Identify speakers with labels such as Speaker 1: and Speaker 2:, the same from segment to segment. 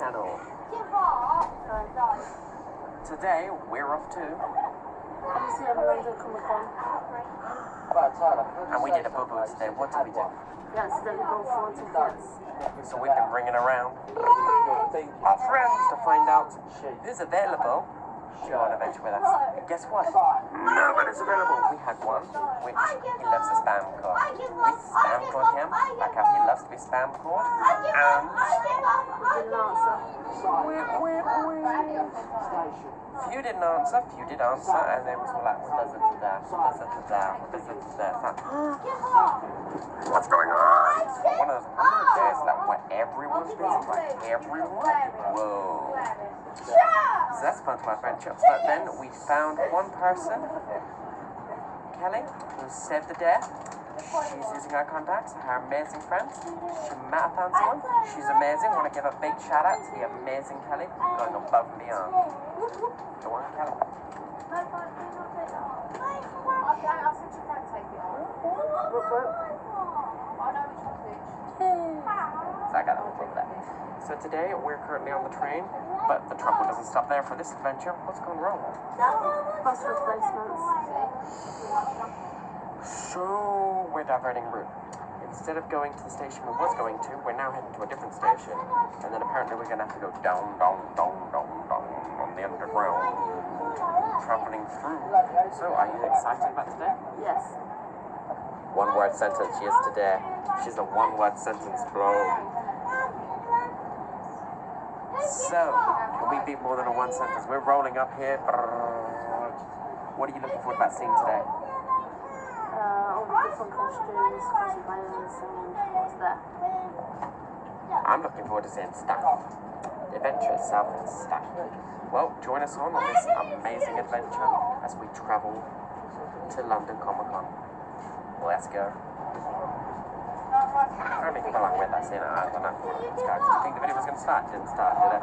Speaker 1: channel. Today we're off to
Speaker 2: MCM London Comic Con.
Speaker 1: and we did a boo-boo today. What did we do?
Speaker 2: Yeah, accidentally go forward to France.
Speaker 1: So we've been ringing around our friends to find out who's available to go on an adventure with us. Guess what? Nobody's available. We had one, which he loves to spam call. We spam called him, like how he loves to be spam called, and
Speaker 2: Didn't answer.
Speaker 1: few didn't answer, few did answer, and then was all like, what does it to that? What does it to that? What does it to that? What's going on? One of those days like where everyone's busy, like everyone. Whoa. So that's fun to adventure. But then we found one person, Kelly, who saved the day. She's using her contacts, her amazing friends. She might have found someone. She's amazing. Want to give a big shout out to the amazing Kelly, going above and beyond. Go on, Kelly. So I got that one there. So today we're currently on the train, but the trouble doesn't stop there for this adventure. What's going wrong?
Speaker 2: Bus replacements.
Speaker 1: So we're diverting route. Instead of going to the station we was going to, we're now heading to a different station. And then apparently we're gonna have to go down on the underground, traveling through. So are you excited about today?
Speaker 2: Yes.
Speaker 1: One word sentence, yes today. She's a one word sentence bro. So, can we be more than a one sentence? We're rolling up here. What are you looking forward about seeing today?
Speaker 2: All the different costumes, cosplayers, and what's there.
Speaker 1: I'm looking forward to seeing stuff. The adventure itself is stuff. Well, join us on this amazing adventure as we travel to London Comic Con. Let's go. I don't even feel like with us, you know, I don't know. Let's go. Did you think the video was going to start? It didn't start, did it?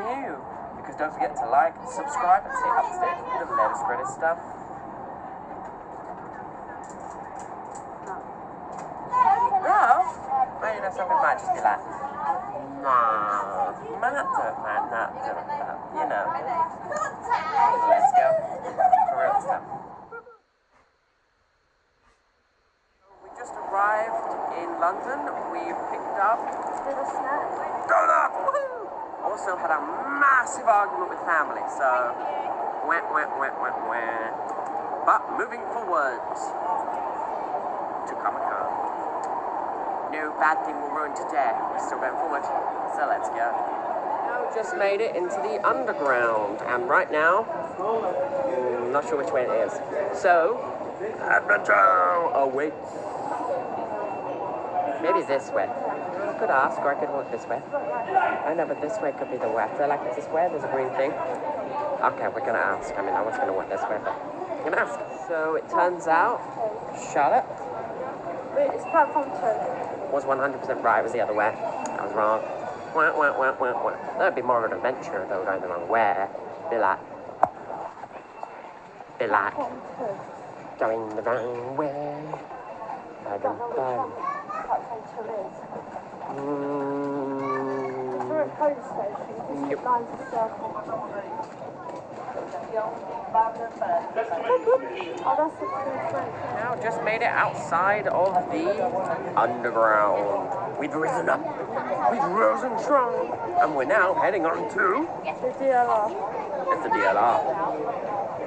Speaker 1: No. Because don't forget to like, subscribe, and stay up to date with the latest, greatest stuff. Well, you know, some people might just be like, nah, not doing that, you know. Let's go. For real stuff. We just arrived in London. We picked up
Speaker 2: Bit of snack.
Speaker 1: donut. Woohoo! Also had a massive argument with family, so went. But moving forwards to Comic Con. No bad thing will ruin today. We're still going forward, so let's go. Now just made it into the underground, and right now, not sure which way it is. So, adventure awaits. Maybe this way. I could ask, or I could walk this way. I know, but this way could be the way. I feel like it's this way. There's a green thing. Okay, we're gonna ask. I mean, I was gonna walk this way, but we're gonna ask. So it turns out, Charlotte
Speaker 2: Wait, it's platform 2.
Speaker 1: was 100% right. It was the other way. I was wrong. That would be more of an adventure, though, going the wrong way. Be like, going the wrong way. I don't know.
Speaker 2: Platform 2 is. We're at Code Station. Just lines of circle. Oh, that's the true.
Speaker 1: Now just made it outside of the underground. We've risen up. We've risen strong. And we're now heading on to
Speaker 2: The DLR.
Speaker 1: it's the DLR.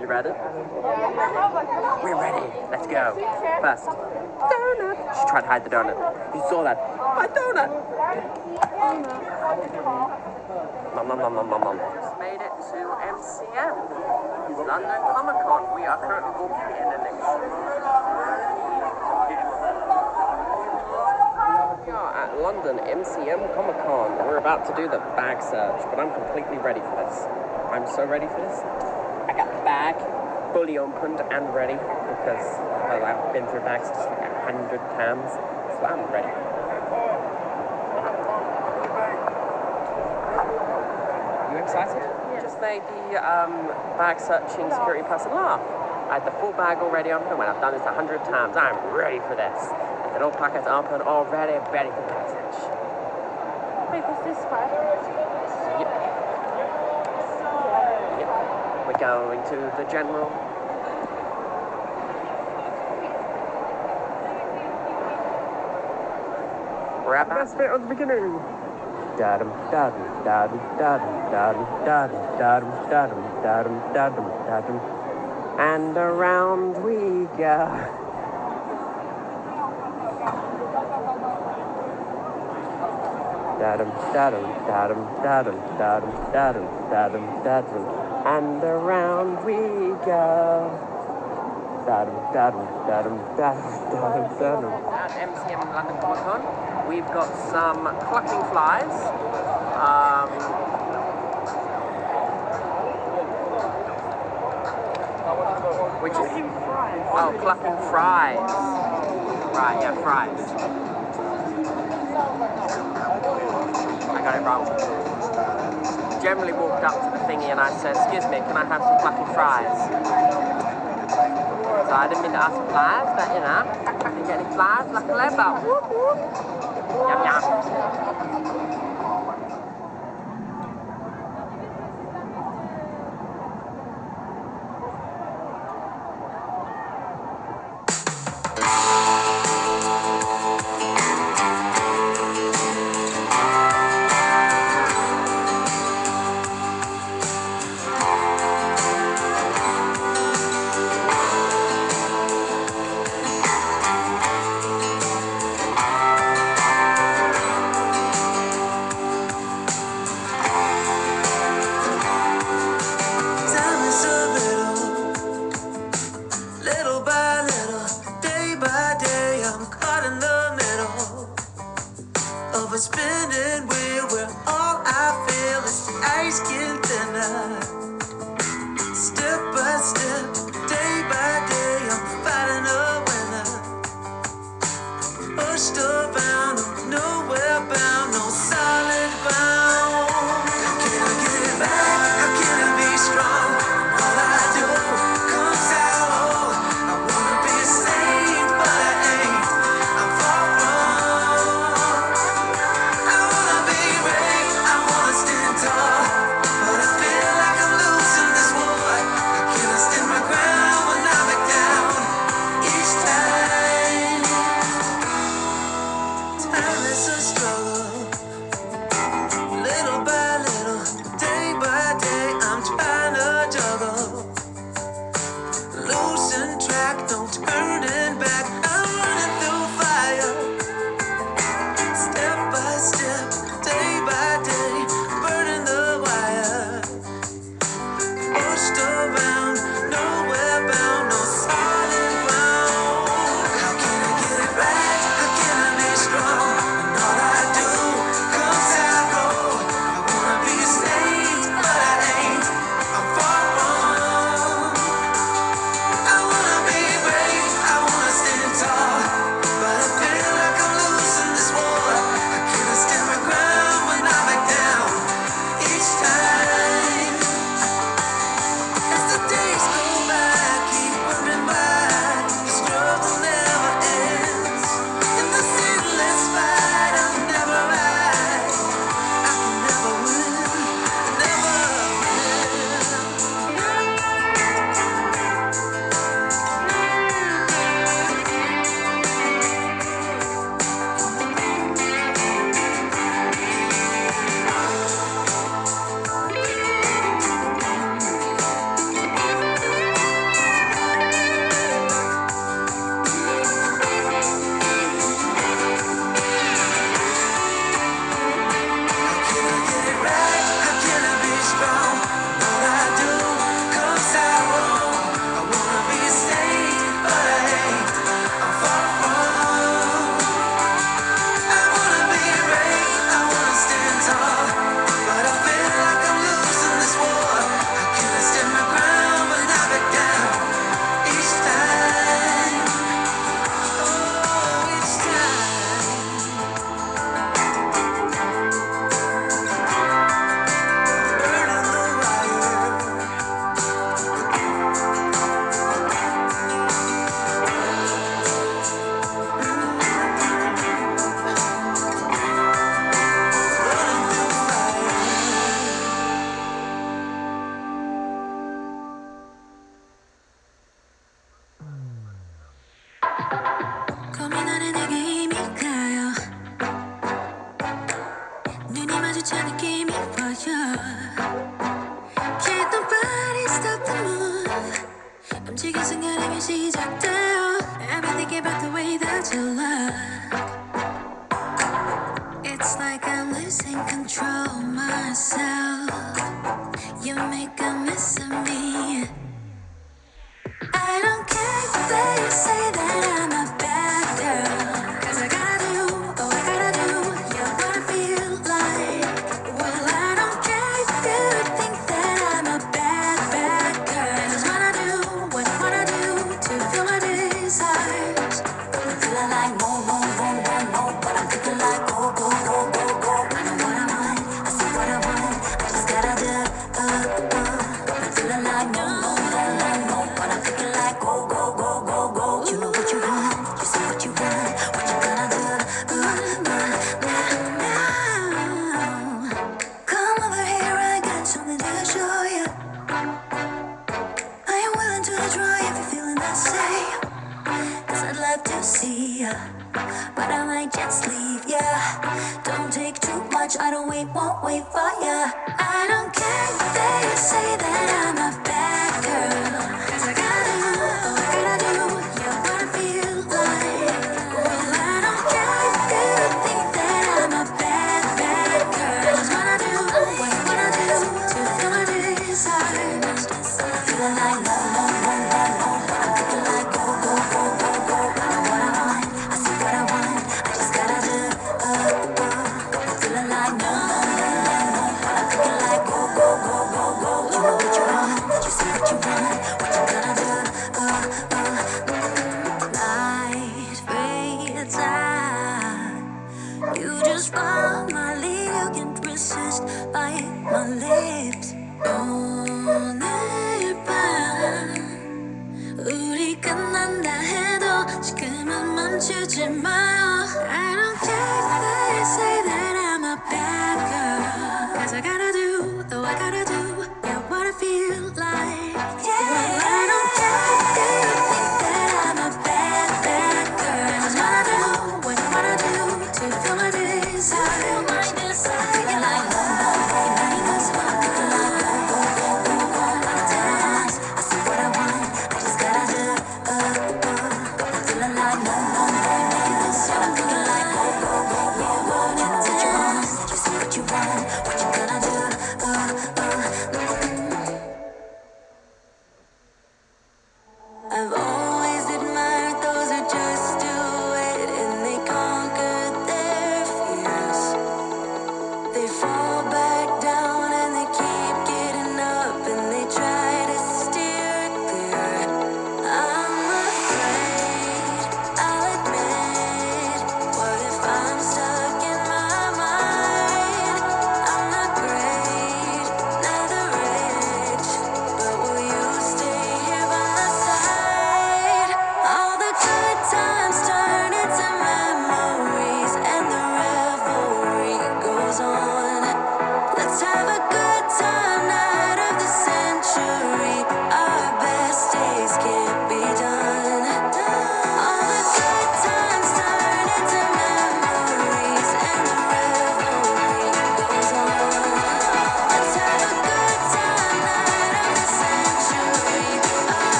Speaker 1: You ready? We're ready. Let's go. First, donut. She tried to hide the donut. You saw that. My donut. Nom. Just made it to MCM London Comic Con. We are currently walking in an We are at London MCM Comic Con. We're about to do the bag search, but I'm completely ready for this. I'm so ready for this. I got the bag fully opened and ready because I've been through bags just like 100 times, so I'm ready. You excited?
Speaker 2: Yeah.
Speaker 1: Just made the bag searching security person laugh. I had the full bag already open. When I've done this 100 times, I'm ready for this. And all pockets open, all ready for the bag search.
Speaker 2: People this way?
Speaker 1: Yep. Yep. We're going to the general. We're at the best bit at the beginning. Dadum, dadum, dadum, dadum, dadum, dadum, dadum, dadum, dadum, dadum, dadum. And around we go. Dadum, dadum, dadum, dadum, dadum, dadum, dadum, dadum. And around we go. Dadum, dadum, dadum, dadum, dadum, dadum. At MCM London Comic Con, we've got some clapping flies. Which is clapping fries. Right, yeah, fries. I got it wrong. Generally walked up to the thingy and I said, "Excuse me, can I have some clapping fries?" So I didn't mean to ask for flies, but you know, didn't get any flies, luckily, but whoop whoop. Yum yum.
Speaker 3: Spinning wheel where all I feel is ice getting thinner. Step by step, day by day, I'm fighting a winner. Pushed around, I'm nowhere bound, no solid ground. How can I get it back? How can I be strong? All I do comes out whole. I wanna be a saint, but I ain't. I'm far from. I wanna be brave, I wanna stand tall, but I feel like 듯한 느낌이 와요. Can't nobody stop the move. 움직인 순간 이미 시작돼요. I've been thinking about the way that you look. It's like I'm losing control of myself. You make a mess of me. I don't care if they say that I'm a bad girl, 'cause I gotta do, oh I gotta do, yeah what I feel like. Well I don't care if you think that I'm a bad girl. I just wanna do what I wanna do to feel my desires. I'm feeling like more, but I'm thinking like go. I know what I want, I see what I want, I just gotta do, I'm feeling like more, but I'm thinking like go. You know what you want, you say what you want, what you gonna do, now. Come over here, I got something to show you. I am willing to try if you're feeling the same, 'cause I'd love to see ya, but I might just leave ya. Don't take too much, I don't won't wait for ya. I don't care if they say that I'm a bad girl, 'cause I gotta do, oh I gotta do, yeah what I feel like. Well I don't care if you think that I'm a bad girl. I just wanna do what I wanna do to feel my desires. I'm feeling like more, but I'm thinking like go. I know what I want, I see what I want, I just gotta do, I'm feeling like more, but I'm thinking like go. You know what you want, you say what you want, what you gonna do, Light fades out. You just follow my lead, you can't resist, bite my lips. 오늘 밤 우리 끝난다 해도 지금은 멈추지 마.